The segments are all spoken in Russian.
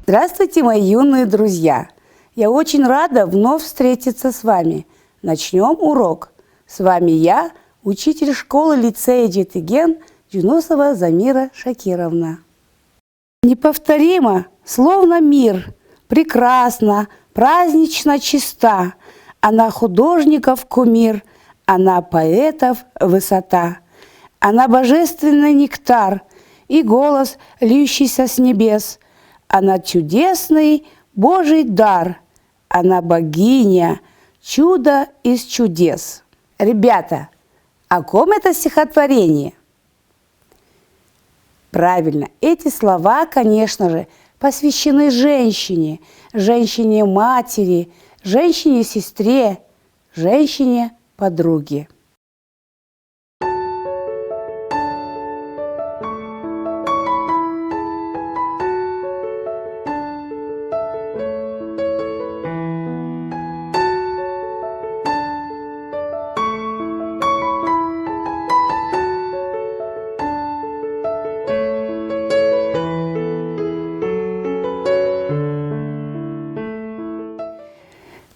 Здравствуйте, мои юные друзья! Я очень рада вновь встретиться с вами. Начнем урок. С вами я, учитель школы-лицея Жетыген Джунусова Замира Шакировна. Неповторимо, словно мир, прекрасна, празднично чиста. Она художников кумир, она поэтов высота. Она божественный нектар и голос, льющийся с небес. Она чудесный Божий дар, она богиня, чудо из чудес. Ребята, о ком это стихотворение? Правильно, эти слова, конечно же, посвящены женщине, женщине-матери, женщине-сестре, женщине-подруге.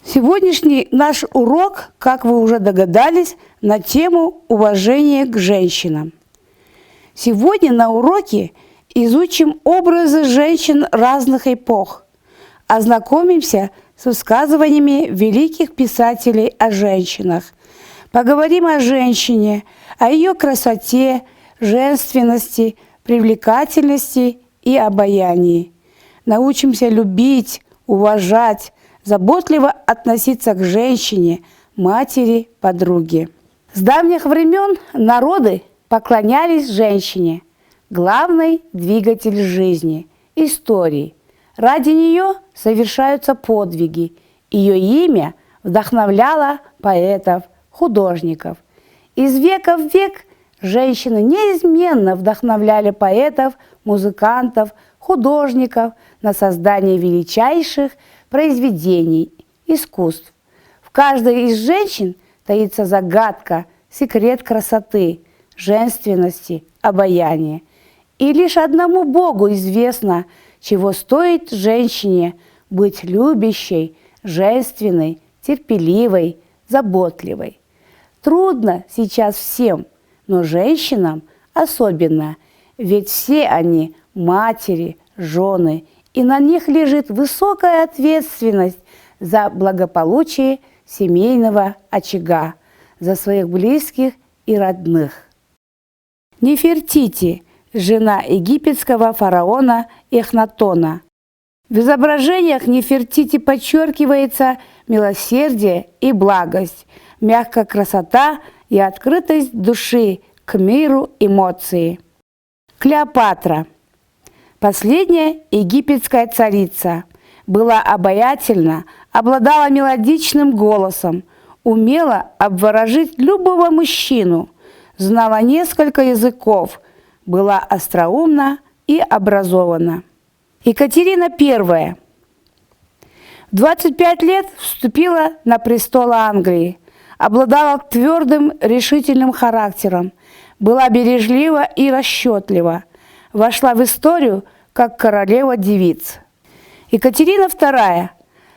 Сегодняшний наш урок, как вы уже догадались, на тему уважения к женщинам. Сегодня на уроке изучим образы женщин разных эпох, ознакомимся с высказываниями великих писателей о женщинах, поговорим о женщине, о ее красоте, женственности, привлекательности и обаянии. Научимся любить, уважать, заботливо относиться к женщине, матери, подруге. С давних времен народы поклонялись женщине, главный двигатель жизни, истории. Ради нее совершаются подвиги. Ее имя вдохновляло поэтов, художников. Из века в век женщины неизменно вдохновляли поэтов, музыкантов, художников на создание величайших произведений, искусств. В каждой из женщин таится загадка, секрет красоты, женственности, обаяния. И лишь одному Богу известно, чего стоит женщине быть любящей, женственной, терпеливой, заботливой. Трудно сейчас всем, но женщинам особенно, ведь все они матери, жены, и на них лежит высокая ответственность за благополучие семейного очага, за своих близких и родных. Нефертити, жена египетского фараона Эхнатона. В изображениях Нефертити подчеркивается милосердие и благость, мягкая красота и открытость души к миру эмоций. Клеопатра. Последняя египетская царица была обаятельна, обладала мелодичным голосом, умела обворожить любого мужчину, знала несколько языков, была остроумна и образована. Екатерина I в 25 лет вступила на престол Англии, обладала твердым, решительным характером, была бережлива и расчетлива, вошла в историю как королева девиц. Екатерина II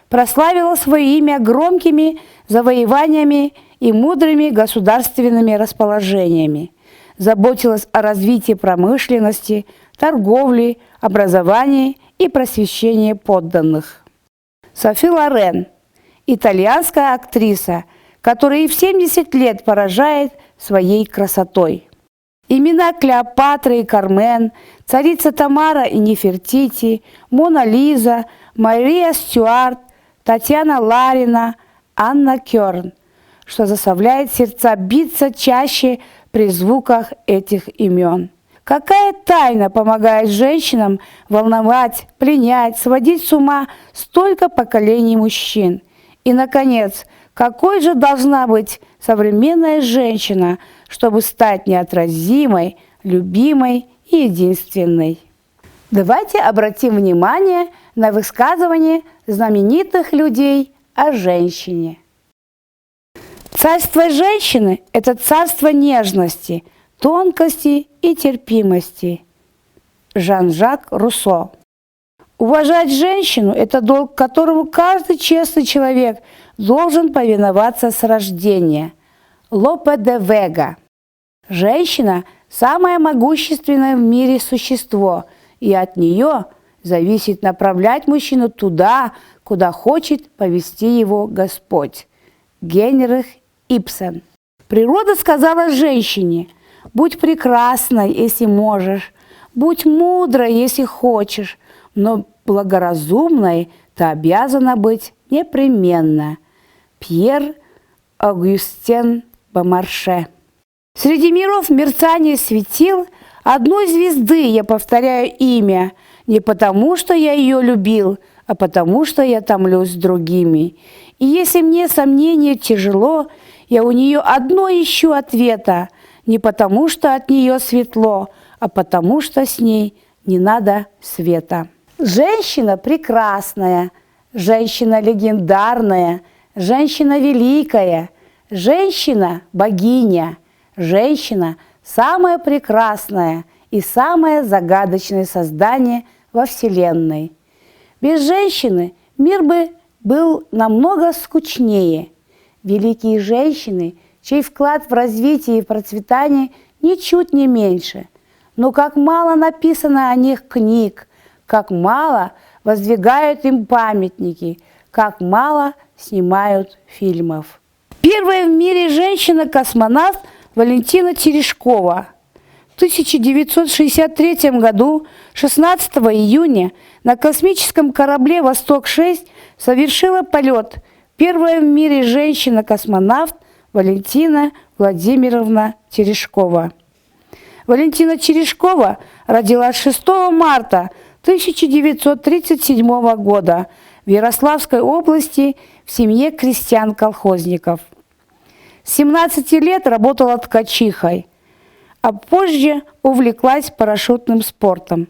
прославила свое имя громкими завоеваниями и мудрыми государственными расположениями, заботилась о развитии промышленности, торговли, образовании и просвещении подданных. Софи Лорен – итальянская актриса, которая и в 70 лет поражает своей красотой. Имена Клеопатры и Кармен, царица Тамара и Нефертити, Мона Лиза, Мария Стюарт, Татьяна Ларина, Анна Керн, что заставляет сердца биться чаще при звуках этих имен. Какая тайна помогает женщинам волновать, пленять, сводить с ума столько поколений мужчин? И, наконец, какой же должна быть современная женщина, чтобы стать неотразимой, любимой и единственной? Давайте обратим внимание на высказывания знаменитых людей о женщине. Царство женщины – это царство нежности, тонкости и терпимости. Жан-Жак Руссо. Уважать женщину – это долг, которому каждый честный человек должен повиноваться с рождения. Лопе де Вега. Женщина – самое могущественное в мире существо, и от нее зависит направлять мужчину туда, куда хочет повести его Господь. Генрих Ибсен. Природа сказала женщине: «Будь прекрасной, если можешь, будь мудрой, если хочешь, но благоразумной ты обязана быть непременно». Пьер Огюстен Бомарше. Среди миров мерцания светил одной звезды я повторяю имя, не потому, что я ее любил, а потому, что я томлюсь с другими. И если мне сомнение тяжело, я у нее одно ищу ответа, не потому, что от нее светло, а потому, что с ней не надо света. Женщина прекрасная, женщина легендарная, женщина великая, женщина богиня, женщина самое прекрасное и самое загадочное создание во Вселенной. Без женщины мир бы был намного скучнее. Великие женщины, чей вклад в развитие и процветание ничуть не меньше. Но как мало написано о них книг, как мало воздвигают им памятники, как мало снимают фильмов. Первая в мире женщина-космонавт Валентина Терешкова. В 1963 году, 16 июня, на космическом корабле «Восток-6» совершила полет первая в мире женщина-космонавт Валентина Владимировна Терешкова. Валентина Терешкова родилась 6 марта 1937 года в Ярославской области в семье крестьян-колхозников. С 17 лет работала ткачихой, а позже увлеклась парашютным спортом.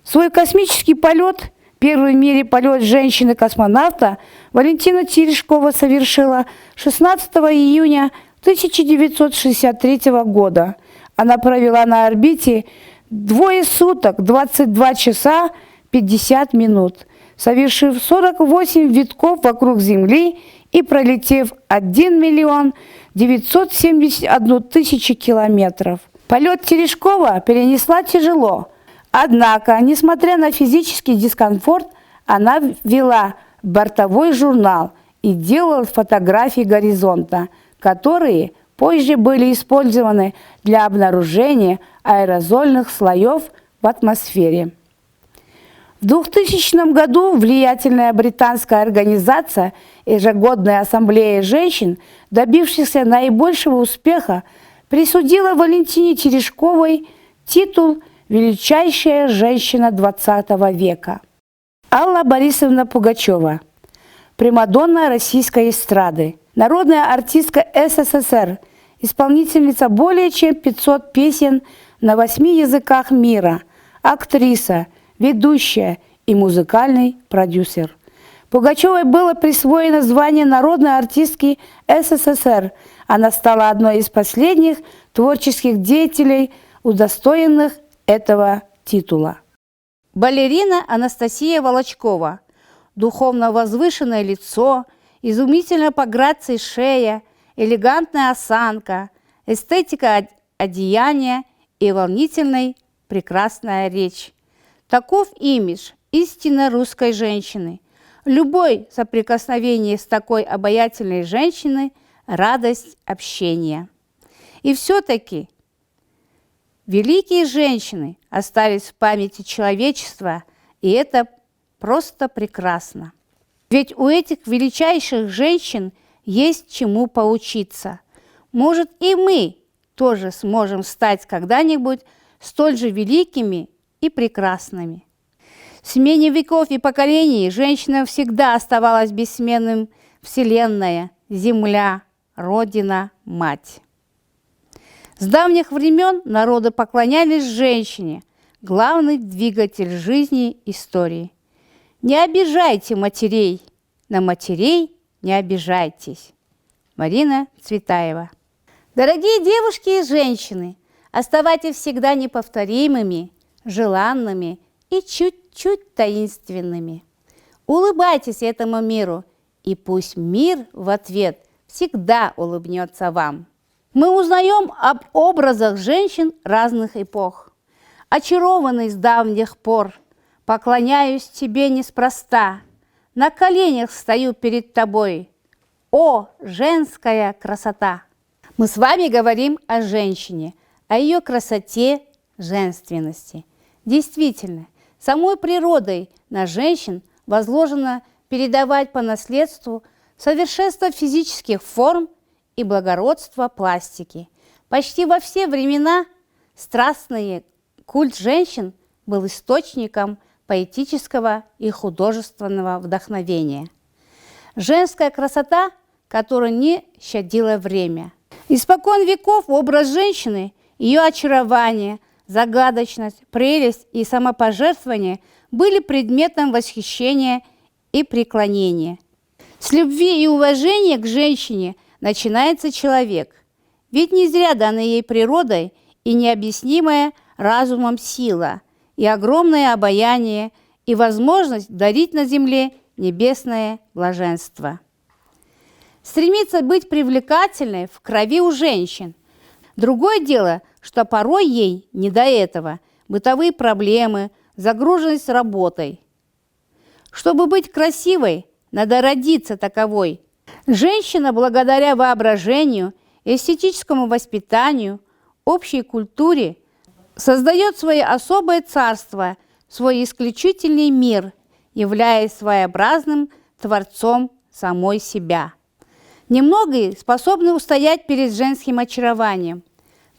Свой космический полет, первый в мире полет женщины-космонавта, Валентина Терешкова совершила 16 июня 1963 года. Она провела на орбите 2 суток, 22 часа 50 минут, совершив 48 витков вокруг Земли и пролетев 1 миллион 971 тысячу километров. Полет Терешкова перенесла тяжело, однако, несмотря на физический дискомфорт, она вела бортовой журнал и делала фотографии горизонта, которые позже были использованы для обнаружения аэрозольных слоев в атмосфере. В 2000 году влиятельная британская организация «Ежегодная ассамблея женщин», добившихся наибольшего успеха, присудила Валентине Терешковой титул «Величайшая женщина XX века». Алла Борисовна Пугачева, примадонна российской эстрады, народная артистка СССР, исполнительница более чем 500 песен на 8 языках мира, актриса, ведущая и музыкальный продюсер. Пугачевой было присвоено звание народной артистки СССР. Она стала одной из последних творческих деятелей, удостоенных этого титула. Балерина Анастасия Волочкова. Духовно возвышенное лицо, изумительно по грации шея, элегантная осанка, эстетика одеяния и волнительная прекрасная речь. Таков имидж истинно русской женщины. Любое соприкосновение с такой обаятельной женщиной – радость общения. И все-таки великие женщины остались в памяти человечества, и это просто прекрасно. Ведь у этих величайших женщин есть чему поучиться. Может, и мы тоже сможем стать когда-нибудь столь же великими и прекрасными. В смене веков и поколений женщина всегда оставалась бессменным Вселенная, Земля, Родина, Мать. С давних времен народы поклонялись женщине, главный двигатель жизни истории. Не обижайте матерей, на матерей не обижайтесь. Марина Цветаева. Дорогие девушки и женщины, оставайтесь всегда неповторимыми, желанными и чуть чуть таинственными. Улыбайтесь этому миру, и пусть мир в ответ всегда улыбнется вам. Мы узнаем об образах женщин разных эпох. Очарованный с давних пор, поклоняюсь тебе неспроста, на коленях стою перед тобой. О, женская красота! Мы с вами говорим о женщине, о ее красоте, женственности. Действительно, самой природой на женщин возложено передавать по наследству совершенство физических форм и благородство пластики. Почти во все времена страстный культ женщин был источником поэтического и художественного вдохновения. Женская красота, которую не щадило время. Испокон веков образ женщины, ее очарование, загадочность, прелесть и самопожертвование были предметом восхищения и преклонения. С любви и уважения к женщине начинается человек, ведь не зря дана ей природой и необъяснимая разумом сила, и огромное обаяние, и возможность дарить на земле небесное блаженство. Стремиться быть привлекательной в крови у женщин. Другое дело, что порой ей не до этого, бытовые проблемы, загруженность работой. Чтобы быть красивой, надо родиться таковой. Женщина, благодаря воображению, эстетическому воспитанию, общей культуре, создает свое особое царство, свой исключительный мир, являясь своеобразным творцом самой себя. Немногие способны устоять перед женским очарованием.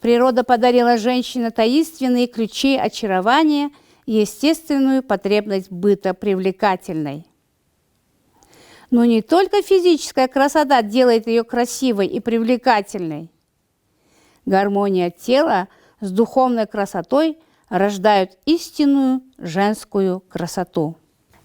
Природа подарила женщине таинственные ключи очарования и естественную потребность быта привлекательной. Но не только физическая красота делает ее красивой и привлекательной. Гармония тела с духовной красотой рождают истинную женскую красоту.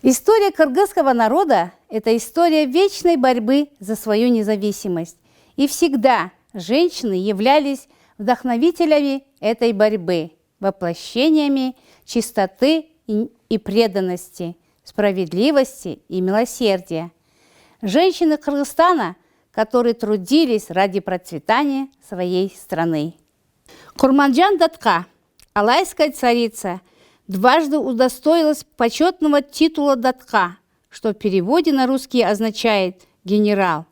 История кыргызского народа – это история вечной борьбы за свою независимость. И всегда женщины являлись вдохновителями этой борьбы, воплощениями чистоты и преданности, справедливости и милосердия. Женщины Кыргызстана, которые трудились ради процветания своей страны. Курманджан Датка, алайская царица, дважды удостоилась почетного титула Датка, что в переводе на русский означает «генерал».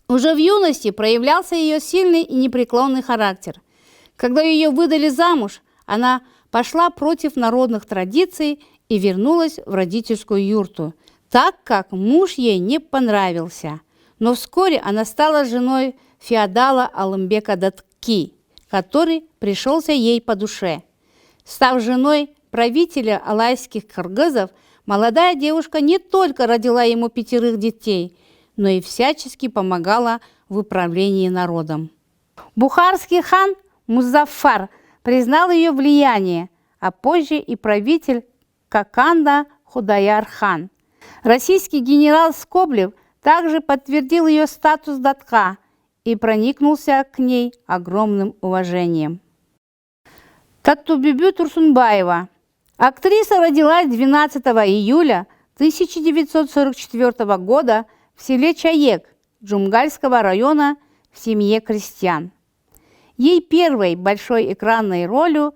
Уже в юности проявлялся ее сильный и непреклонный характер. Когда ее выдали замуж, она пошла против народных традиций и вернулась в родительскую юрту, так как муж ей не понравился. Но вскоре она стала женой феодала Алымбека Датки, который пришелся ей по душе. Став женой правителя алайских кыргызов, молодая девушка не только родила ему 5 детей, но и всячески помогала в управлении народом. Бухарский хан Музаффар признал ее влияние, а позже и правитель Каканда Худаяр-хан. Российский генерал Скоблев также подтвердил ее статус Датка и проникнулся к ней огромным уважением. Таттубүбү Турсунбаева. Актриса родилась 12 июля 1944 года в селе Чаек Джумгальского района в семье крестьян. Ее первой большой экранной ролью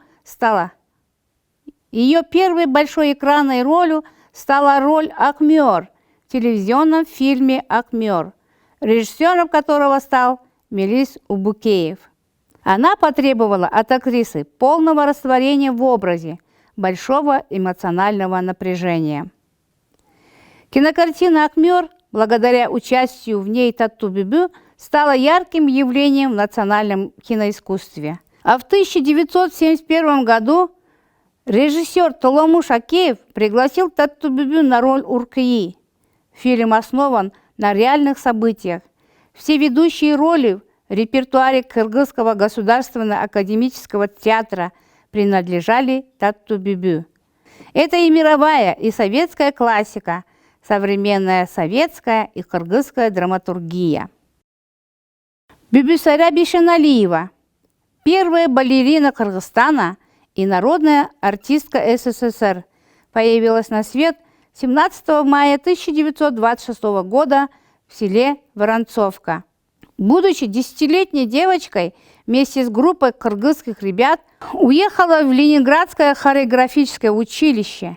стала роль Акмёр в телевизионном фильме «Акмёр», режиссером которого стал Мелис Убукеев. Она потребовала от актрисы полного растворения в образе, большого эмоционального напряжения. Кинокартина «Акмёр», благодаря участию в ней Таттубүбү, стала ярким явлением в национальном киноискусстве. А в 1971 году режиссер Толомуш Акеев пригласил Таттубүбү на роль Уркии. Фильм основан на реальных событиях. Все ведущие роли в репертуаре Кыргызского государственного академического театра принадлежали Таттубүбү. Это и мировая, и советская классика, современная советская и кыргызская драматургия. Бибисара Бишеналиева, первая балерина Кыргызстана и народная артистка СССР, появилась на свет 17 мая 1926 года в селе Воронцовка. Будучи 10-летней девочкой, вместе с группой кыргызских ребят уехала в Ленинградское хореографическое училище.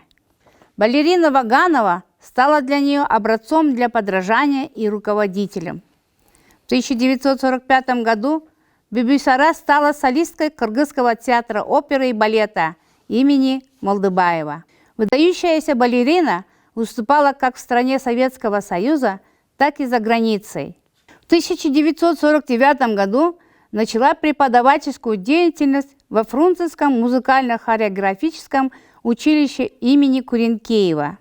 Балерина Ваганова стала для нее образцом для подражания и руководителем. В 1945 году Бибисара стала солисткой Кыргызского театра оперы и балета имени Молдыбаева. Выдающаяся балерина выступала как в стране Советского Союза, так и за границей. В 1949 году начала преподавательскую деятельность во Фрунзенском музыкально-хореографическом училище имени Куренкеева.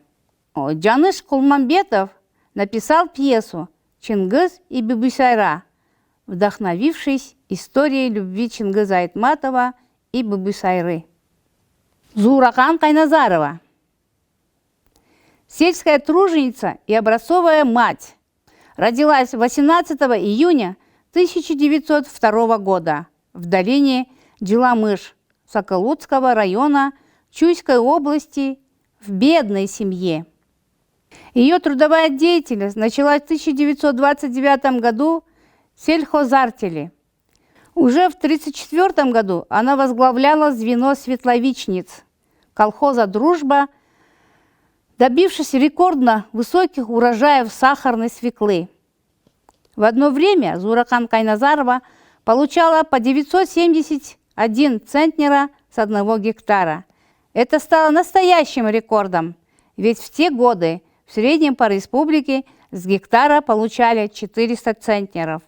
Джаныш Кулмамбетов написал пьесу «Чингиз и Бибисара», вдохновившись историей любви Чингиза Айтматова и Бибисайры. Зууракан Кайназарова. Сельская труженица и образцовая мать. Родилась 18 июня 1902 года в долине Джиламыш Соколуцкого района Чуйской области в бедной семье. Ее трудовая деятельность началась в 1929 году в сельхозартеле. Уже в 1934 году она возглавляла звено светловичниц колхоза «Дружба», добившись рекордно высоких урожаев сахарной свеклы. В одно время Зууракан Кайназарова получала по 971 центнера с 1 гектара. Это стало настоящим рекордом, ведь в те годы в среднем по республике с гектара получали 400 центнеров.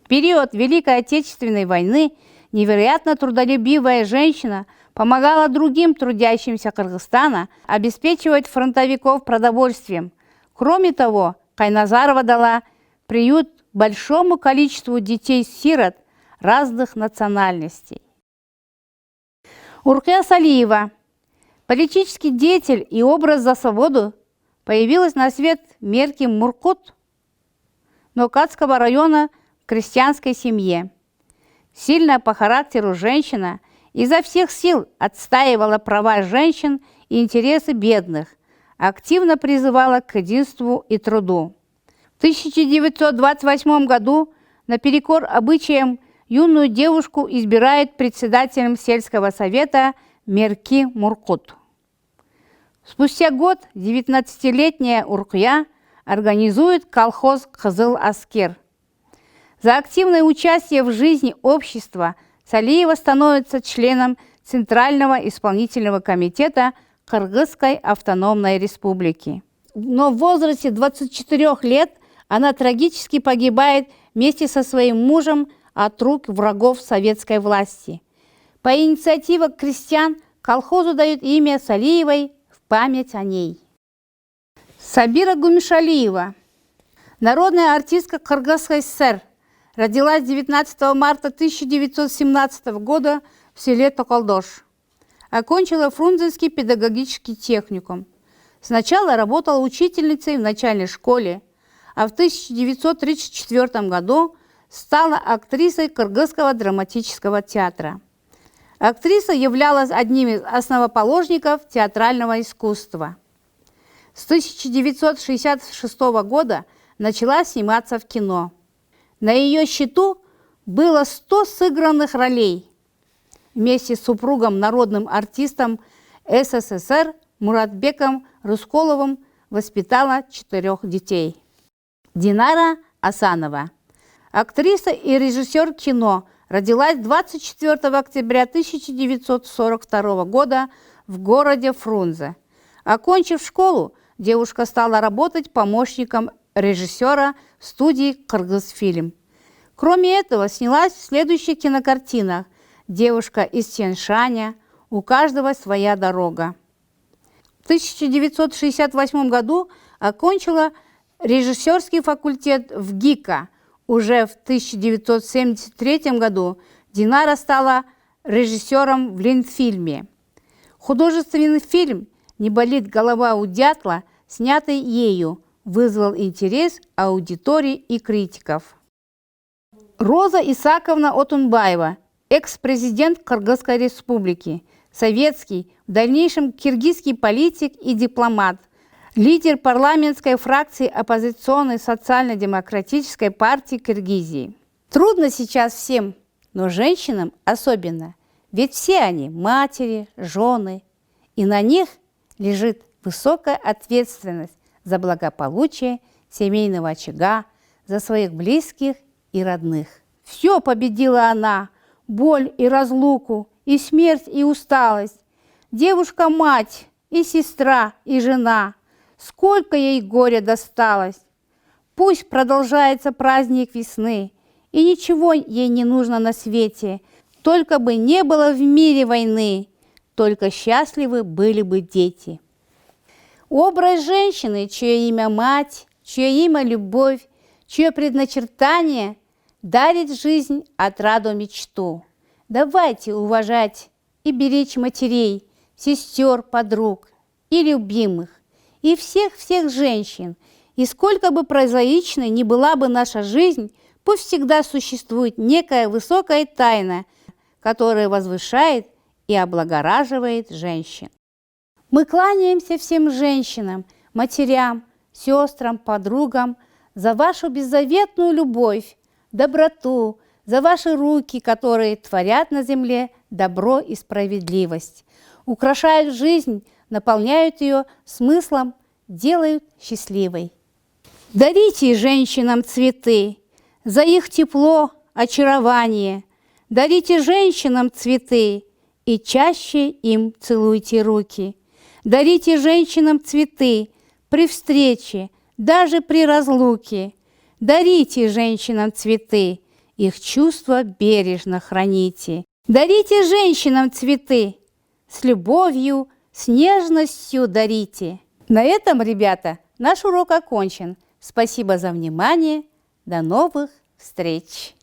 В период Великой Отечественной войны невероятно трудолюбивая женщина помогала другим трудящимся Кыргызстана обеспечивать фронтовиков продовольствием. Кроме того, Кайназарова дала приют большому количеству детей-сирот разных национальностей. Уркия Салиева. Политический деятель и образ за свободу, появилась на свет в Мерки Муркут, Нокатского района в крестьянской семье. Сильная по характеру женщина изо всех сил отстаивала права женщин и интересы бедных, активно призывала к единству и труду. В 1928 году наперекор обычаям юную девушку избирают председателем сельского совета Мерки Муркут. Спустя год 19-летняя Уркия организует колхоз «Кызыл Аскер». За активное участие в жизни общества Салиева становится членом Центрального исполнительного комитета Кыргызской автономной республики. Но в возрасте 24 лет она трагически погибает вместе со своим мужем от рук врагов советской власти. По инициативе крестьян колхозу дают имя Салиевой в память о ней. Сабира Гумишалиева. Народная артистка Кыргызской ССР. Родилась 19 марта 1917 года в селе Токолдош. Окончила Фрунзенский педагогический техникум. Сначала работала учительницей в начальной школе, а в 1934 году стала актрисой Кыргызского драматического театра. Актриса являлась одним из основоположников театрального искусства. С 1966 года начала сниматься в кино. На ее счету было 100 сыгранных ролей. Вместе с супругом, народным артистом СССР Муратбеком Рысколовым воспитала 4 детей. Динара Асанова. Актриса и режиссер кино, родилась 24 октября 1942 года в городе Фрунзе. Окончив школу, девушка стала работать помощником режиссера в студии «Кыргызфильм». Кроме этого, снялась в следующих кинокартинах «Девушка из Тянь-Шаня», «У каждого своя дорога». В 1968 году окончила режиссерский факультет в ГИКа. Уже в 1973 году Динара стала режиссером в Ленфильме. Художественный фильм «Не болит голова у дятла», снятый ею, вызвал интерес аудитории и критиков. Роза Исаковна Отунбаева, экс-президент Кыргызской республики, советский, в дальнейшем киргизский политик и дипломат, лидер парламентской фракции оппозиционной социально-демократической партии Киргизии. Трудно сейчас всем, но женщинам особенно, ведь все они матери, жены, и на них лежит высокая ответственность за благополучие семейного очага, за своих близких и родных. Все победила она, боль и разлуку, и смерть, и усталость. Девушка-мать, и сестра, и жена. Сколько ей горя досталось. Пусть продолжается праздник весны, и ничего ей не нужно на свете, только бы не было в мире войны, только счастливы были бы дети. Образ женщины, чье имя мать, чье имя любовь, чье предначертание дарит жизнь, отраду, мечту. Давайте уважать и беречь матерей, сестер, подруг и любимых, и всех-всех женщин. И сколько бы прозаичной ни была бы наша жизнь, пусть всегда существует некая высокая тайна, которая возвышает и облагораживает женщин. Мы кланяемся всем женщинам, матерям, сестрам, подругам за вашу беззаветную любовь, доброту, за ваши руки, которые творят на земле добро и справедливость, украшают жизнь, наполняют ее смыслом, делают счастливой. Дарите женщинам цветы за их тепло, очарование. Дарите женщинам цветы и чаще им целуйте руки. Дарите женщинам цветы при встрече, даже при разлуке. Дарите женщинам цветы, их чувства бережно храните. Дарите женщинам цветы, с любовью, с нежностью дарите. На этом, ребята, наш урок окончен. Спасибо за внимание. До новых встреч!